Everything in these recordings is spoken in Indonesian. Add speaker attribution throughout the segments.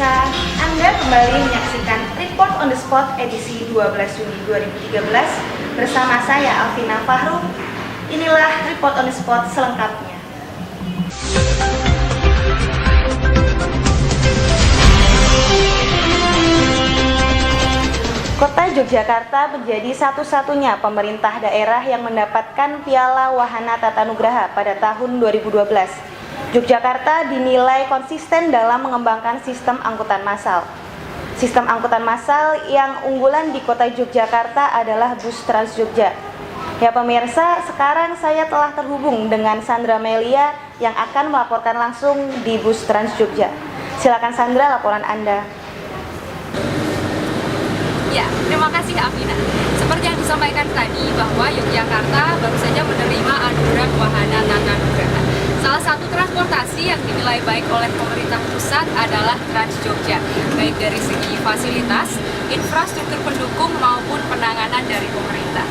Speaker 1: pemirsa, Anda kembali menyaksikan Report on the Spot edisi 12 Juni 2013 bersama saya Alvina Fahru. Inilah Report on the Spot selengkapnya. Kota Yogyakarta menjadi satu-satunya pemerintah daerah yang mendapatkan Piala Wahana Tata Nugraha pada tahun 2012. Yogyakarta dinilai konsisten dalam mengembangkan sistem angkutan massal. Sistem angkutan massal yang unggulan di kota Yogyakarta adalah bus Trans Jogja. Ya pemirsa, sekarang saya telah terhubung dengan Sandra Melia yang akan melaporkan langsung di bus Trans Jogja. Silakan Sandra, laporan Anda.
Speaker 2: Ya, terima kasih Afina. Seperti yang disampaikan tadi bahwa Yogyakarta baru saja menerima anugerah Wahana Tata Nugraha. Salah satu transportasi yang dinilai baik oleh pemerintah pusat adalah Trans Jogja, baik dari segi fasilitas, infrastruktur pendukung maupun penanganan dari pemerintah.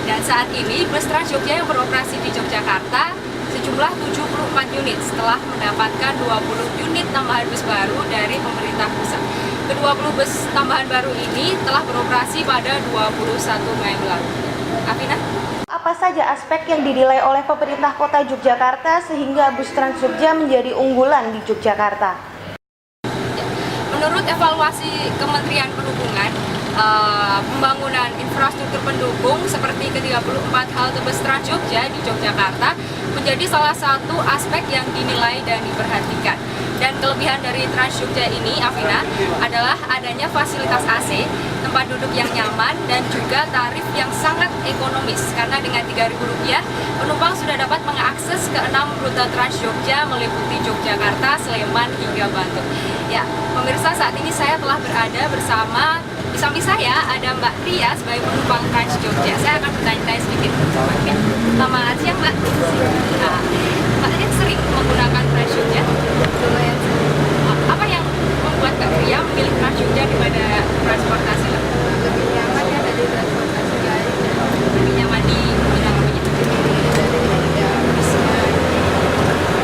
Speaker 2: Dan saat ini bus Trans Jogja yang beroperasi di Yogyakarta sejumlah 74 unit setelah mendapatkan 20 unit tambahan bus baru dari pemerintah pusat. Kedua puluh bus tambahan baru ini telah beroperasi pada 21 Mei lalu. Afina?
Speaker 1: Apa saja aspek yang dinilai oleh pemerintah kota Yogyakarta sehingga bus Trans Jogja menjadi unggulan di Yogyakarta?
Speaker 2: Menurut evaluasi Kementerian Perhubungan, pembangunan infrastruktur pendukung seperti ke-34 halte bus Trans Jogja di Yogyakarta menjadi salah satu aspek yang dinilai dan diperhatikan. Dan kelebihan dari Trans Jogja ini, Afina, adalah adanya fasilitas AC, tempat duduk yang nyaman, dan juga tarif yang sangat ekonomis. Karena dengan Rp3.000, penumpang sudah dapat mengakses ke 6 rute Trans Jogja meliputi Yogyakarta, Sleman, hingga Bantul. Ya, pemirsa, saat ini saya telah berada bersama, di samping saya ada Mbak Ria sebagai penumpang Trans Jogja. Saya akan bertanya-tanya sedikit sama Mbak. Selamat siang, Mbak. Nah, Mbak Ria sering menggunakan Trans Jogja? Lumayan. Apa yang membuat Mbak Ria memilih Trans Jogja daripada transportasi lain?
Speaker 3: Lebih nyaman ya dari transportasi lain.
Speaker 2: Lebih nyaman di bidang apa gitu?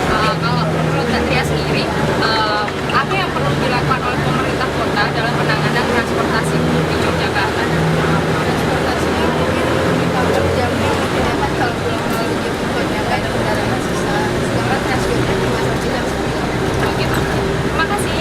Speaker 2: Kalau menurut Mbak Ria sendiri, apa yang perlu dilakukan oleh pemerintah kota dalam penanganan transportasi di Yogyakarta?
Speaker 3: Transportasinya mungkin kalau jamnya lebih nyaman kalau pulang melalui gitu banyak kayak kendaraan susah. Sedangkan Trans Jogja cuma 1 jam sebelum.
Speaker 2: Oke, Pak. Terima kasih.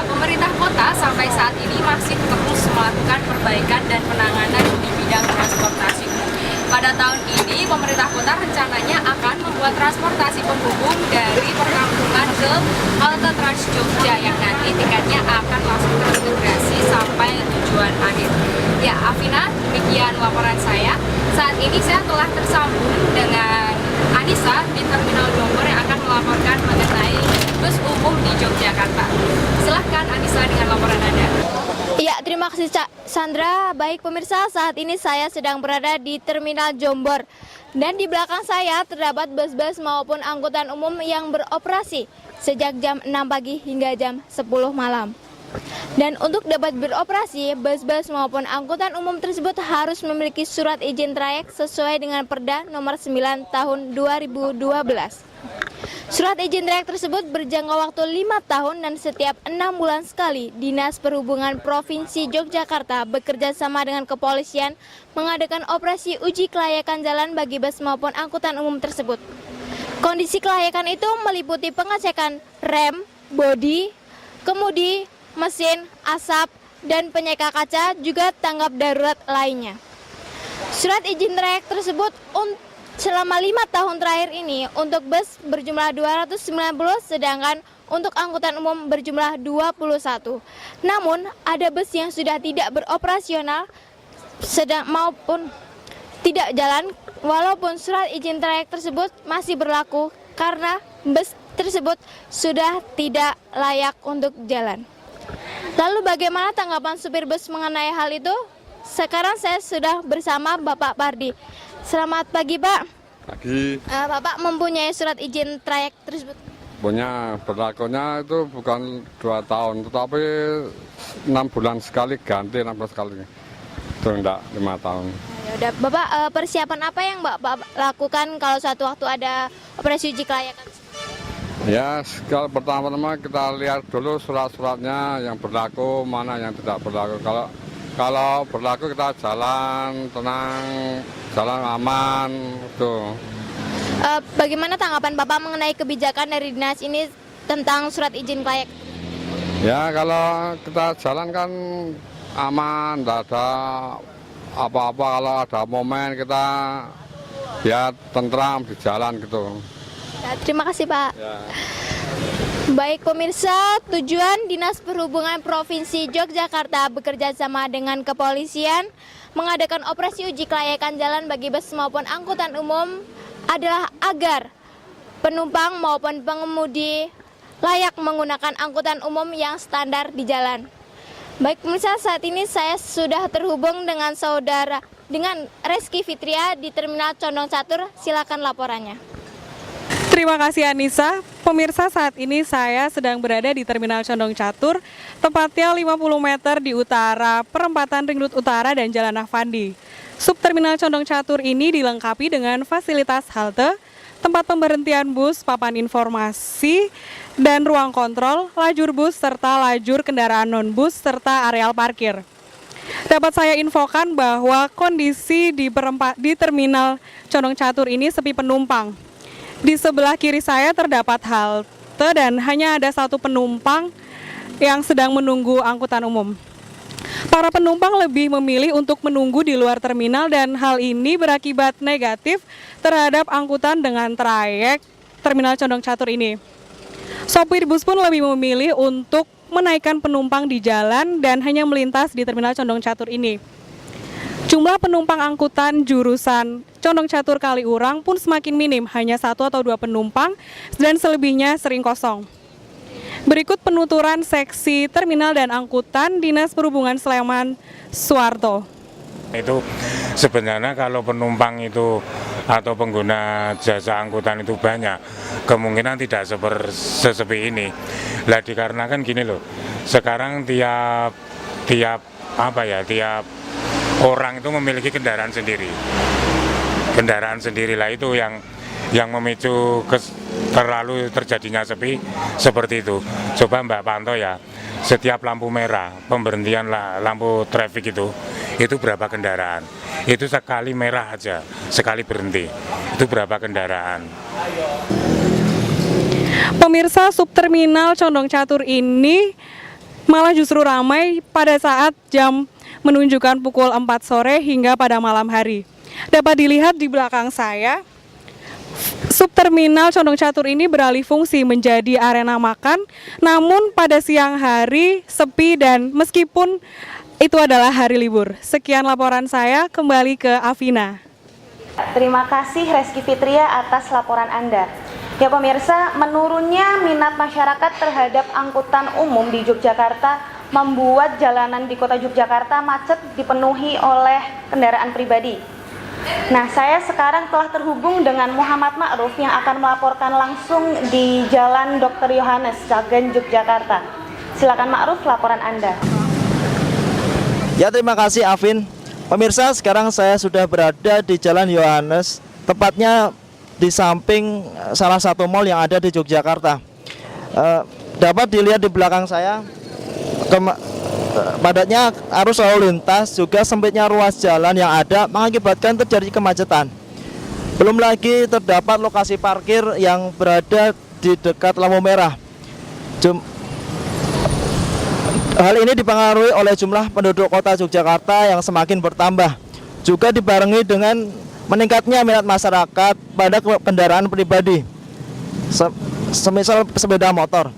Speaker 2: Pemerintah kota sampai saat ini masih terus melakukan perbaikan dan penanganan di bidang transportasi umum. Pada tahun ini, pemerintah kota rencananya akan membuat transportasi penghubung dari perkampungan ke halte Trans Jogja yang nanti tiketnya akan langsung terintegrasi sampai tujuan akhir. Ya, Afina, demikian laporan saya. Saat ini saya telah tersambung dengan Anissa di Terminal Jombor yang akan melaporkan mengenai bus umum di Yogyakarta. Silahkan Anissa dengan laporan Anda.
Speaker 4: Iya, terima kasih Sandra. Baik pemirsa, saat ini saya sedang berada di Terminal Jombor. Dan di belakang saya terdapat bus-bus maupun angkutan umum yang beroperasi sejak jam 6 pagi hingga jam 10 malam. Dan untuk dapat beroperasi, bus-bus maupun angkutan umum tersebut harus memiliki surat izin trayek sesuai dengan Perda nomor 9 tahun 2012. Surat izin trayek tersebut berjangka waktu 5 tahun dan setiap 6 bulan sekali Dinas Perhubungan Provinsi Yogyakarta bekerja sama dengan kepolisian mengadakan operasi uji kelayakan jalan bagi bus maupun angkutan umum tersebut. Kondisi kelayakan itu meliputi pengecekan rem, bodi, kemudi, mesin, asap, dan penyeka kaca juga tanggap darurat lainnya. Surat izin trayek tersebut selama 5 tahun terakhir ini untuk bus berjumlah 290, sedangkan untuk angkutan umum berjumlah 21. Namun ada bus yang sudah tidak beroperasional maupun tidak jalan walaupun surat izin trayek tersebut masih berlaku karena bus tersebut sudah tidak layak untuk jalan. Lalu bagaimana tanggapan supir bus mengenai hal itu? Sekarang saya sudah bersama Bapak Pardi. Selamat pagi, Pak.
Speaker 5: Pagi.
Speaker 4: Bapak mempunyai surat izin trayek tersebut?
Speaker 5: Punya, berlakunya itu bukan 2 tahun, tetapi 6 bulan sekali ganti, 6 bulan sekali. Itu enggak 5 tahun.
Speaker 4: Ya udah, Bapak persiapan apa yang Bapak lakukan kalau suatu waktu ada operasi uji kelayakan?
Speaker 5: Ya, kalau pertama-tama kita lihat dulu surat-suratnya yang berlaku, mana yang tidak berlaku. Kalau berlaku kita jalan tenang, jalan aman, tuh.
Speaker 4: Bagaimana tanggapan Bapak mengenai kebijakan dari dinas ini tentang surat izin layak?
Speaker 5: Ya, kalau kita jalan kan aman, tidak ada apa-apa. Kalau ada momen kita ya tentram di jalan gitu.
Speaker 4: Ya, terima kasih Pak.
Speaker 5: Ya.
Speaker 4: Baik pemirsa, tujuan Dinas Perhubungan Provinsi Yogyakarta bekerja sama dengan kepolisian mengadakan operasi uji kelayakan jalan bagi bus maupun angkutan umum adalah agar penumpang maupun pengemudi layak menggunakan angkutan umum yang standar di jalan. Baik pemirsa, saat ini saya sudah terhubung dengan Reski Fitria di Terminal Condong Catur. Silakan laporannya.
Speaker 6: Terima kasih Anissa. Pemirsa, saat ini saya sedang berada di Terminal Condong Catur, tepatnya 50 meter di utara perempatan Ring Road Utara dan Jalan Afandi. Subterminal Condong Catur ini dilengkapi dengan fasilitas halte, tempat pemberhentian bus, papan informasi, dan ruang kontrol, lajur bus, serta lajur kendaraan non-bus, serta areal parkir. Dapat saya infokan bahwa kondisi di Terminal Condong Catur ini sepi penumpang. Di sebelah kiri saya terdapat halte dan hanya ada satu penumpang yang sedang menunggu angkutan umum. Para penumpang lebih memilih untuk menunggu di luar terminal dan hal ini berakibat negatif terhadap angkutan dengan trayek Terminal Condong Catur ini. Sopir bus pun lebih memilih untuk menaikkan penumpang di jalan dan hanya melintas di Terminal Condong Catur ini. Jumlah penumpang angkutan jurusan Condong Catur Kaliurang pun semakin minim, hanya 1 atau 2 penumpang dan selebihnya sering kosong. Berikut penuturan seksi terminal dan angkutan Dinas Perhubungan Sleman, Suwarto.
Speaker 7: Itu sebenarnya kalau penumpang itu atau pengguna jasa angkutan itu banyak, kemungkinan tidak sesepi ini. Lah dikarenakan gini loh, sekarang tiap orang itu memiliki kendaraan sendiri. Kendaraan sendirilah itu yang memicu terlalu terjadinya sepi seperti itu. Coba Mbak pantau ya, setiap lampu merah, pemberhentian lampu trafik itu berapa kendaraan? Itu sekali merah aja, sekali berhenti, itu berapa kendaraan?
Speaker 6: Pemirsa, subterminal Condong Catur ini malah justru ramai pada saat jam menunjukkan pukul 4 sore hingga pada malam hari. Dapat dilihat di belakang saya, subterminal Condong Catur ini beralih fungsi menjadi arena makan, namun pada siang hari sepi dan meskipun itu adalah hari libur. Sekian laporan saya, kembali ke Afina.
Speaker 1: Terima kasih Reski Fitria atas laporan Anda. Ya pemirsa, menurunnya minat masyarakat terhadap angkutan umum di Yogyakarta membuat jalanan di kota Yogyakarta macet dipenuhi oleh kendaraan pribadi. Nah, saya sekarang telah terhubung dengan Muhammad Ma'ruf yang akan melaporkan langsung di Jalan Dr. Yohanes, Cagen, Yogyakarta. Silakan Ma'ruf, laporan Anda.
Speaker 8: Ya, terima kasih Afin. Pemirsa, sekarang saya sudah berada di Jalan Yohanes, tepatnya di samping salah satu mal yang ada di Yogyakarta. Dapat dilihat di belakang saya, padatnya arus lalu lintas, juga sempitnya ruas jalan yang ada mengakibatkan terjadi kemacetan. Belum lagi terdapat lokasi parkir yang berada di dekat lampu merah. Hal ini dipengaruhi oleh jumlah penduduk kota Yogyakarta yang semakin bertambah, juga dibarengi dengan meningkatnya minat masyarakat pada kendaraan pribadi, semisal sepeda motor.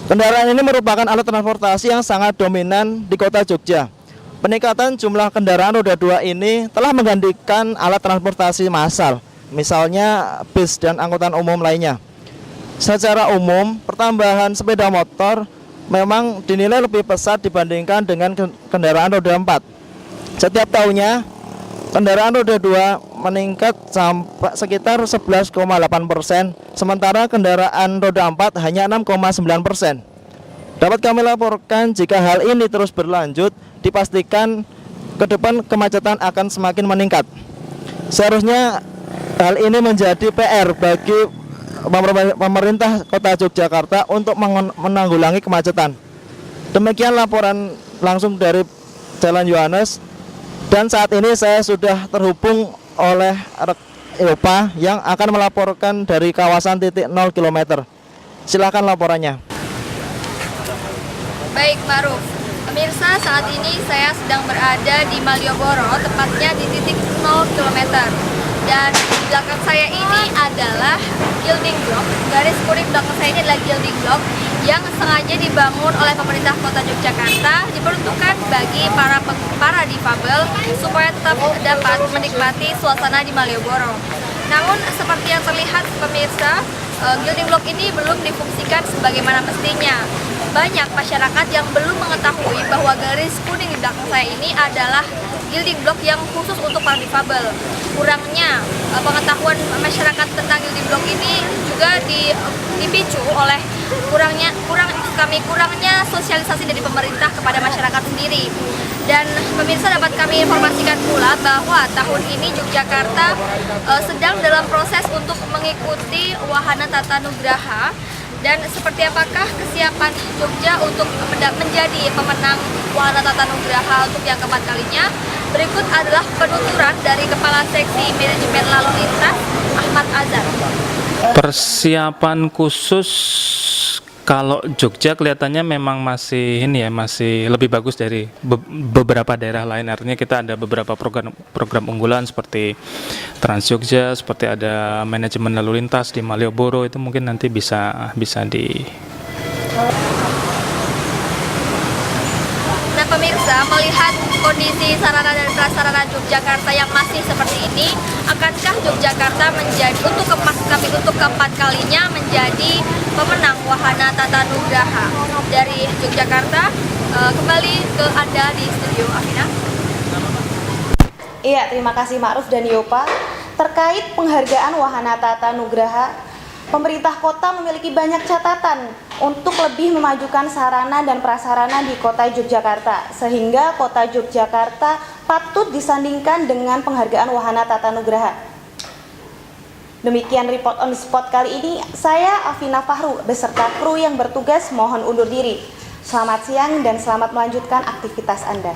Speaker 8: Kendaraan ini merupakan alat transportasi yang sangat dominan di kota Jogja. Peningkatan jumlah kendaraan roda 2 ini telah menggantikan alat transportasi massal, misalnya bis dan angkutan umum lainnya. Secara umum, pertambahan sepeda motor memang dinilai lebih pesat dibandingkan dengan kendaraan roda 4. Setiap tahunnya, kendaraan roda 2 meningkat sampai sekitar 11,8%, sementara kendaraan roda 4 hanya 6,9%. Dapat kami laporkan jika hal ini terus berlanjut, dipastikan ke depan kemacetan akan semakin meningkat. Seharusnya hal ini menjadi PR bagi pemerintah Kota Yogyakarta untuk menanggulangi kemacetan. Demikian laporan langsung dari Jalan Yohanes, dan saat ini saya sudah terhubung oleh Yopa yang akan melaporkan dari kawasan titik 0 km. Silakan laporannya.
Speaker 4: Baik, Maruf. Pemirsa, saat ini saya sedang berada di Malioboro, tepatnya di titik 0 km. Dan di belakang saya ini adalah gilding block. Garis kuning belakang saya ini adalah gilding block yang sengaja dibangun oleh pemerintah Kota Yogyakarta, diperuntukkan bagi para difabel supaya tetap dapat menikmati suasana di Malioboro. Namun seperti yang terlihat pemirsa, gilding block ini belum difungsikan sebagaimana mestinya. Banyak masyarakat yang belum mengetahui bahwa garis kuning di belakang saya ini adalah gilding block yang khusus untuk para difabel. Kurangnya pengetahuan masyarakat tentang gilding block ini juga dipicu oleh kurangnya sosialisasi dari pemerintah kepada masyarakat sendiri. Dan pemirsa, dapat kami informasikan pula bahwa tahun ini Yogyakarta sedang dalam proses untuk mengikuti Wahana Tata Nugraha. Dan seperti apakah kesiapan Jogja untuk menjadi pemenang Wahana Tata Nugraha untuk yang keempat kalinya? Berikut adalah penuturan dari Kepala Seksi Manajemen Lalu Lintas, Ahmad Azhar.
Speaker 9: Persiapan khusus kalau Jogja kelihatannya memang masih lebih bagus dari beberapa daerah lain. Artinya kita ada beberapa program unggulan seperti Trans Jogja, seperti ada manajemen lalu lintas di Malioboro, itu mungkin nanti bisa di.
Speaker 4: Nah pemirsa, melihat kondisi sarana dan prasarana Yogyakarta yang masih seperti ini, akankah Yogyakarta untuk keempat kalinya menjadi pemenang Wahana Tata Nugraha? Dari Yogyakarta, kembali ke Anda di studio, Afina.
Speaker 1: Iya, terima kasih Ma'ruf dan Yopa. Terkait penghargaan Wahana Tata Nugraha, pemerintah kota memiliki banyak catatan untuk lebih memajukan sarana dan prasarana di kota Yogyakarta, sehingga kota Yogyakarta patut disandingkan dengan penghargaan Wahana Tata Nugraha. Demikian report on the spot kali ini. Saya Afina Fahru beserta kru yang bertugas mohon undur diri. Selamat siang dan selamat melanjutkan aktivitas Anda.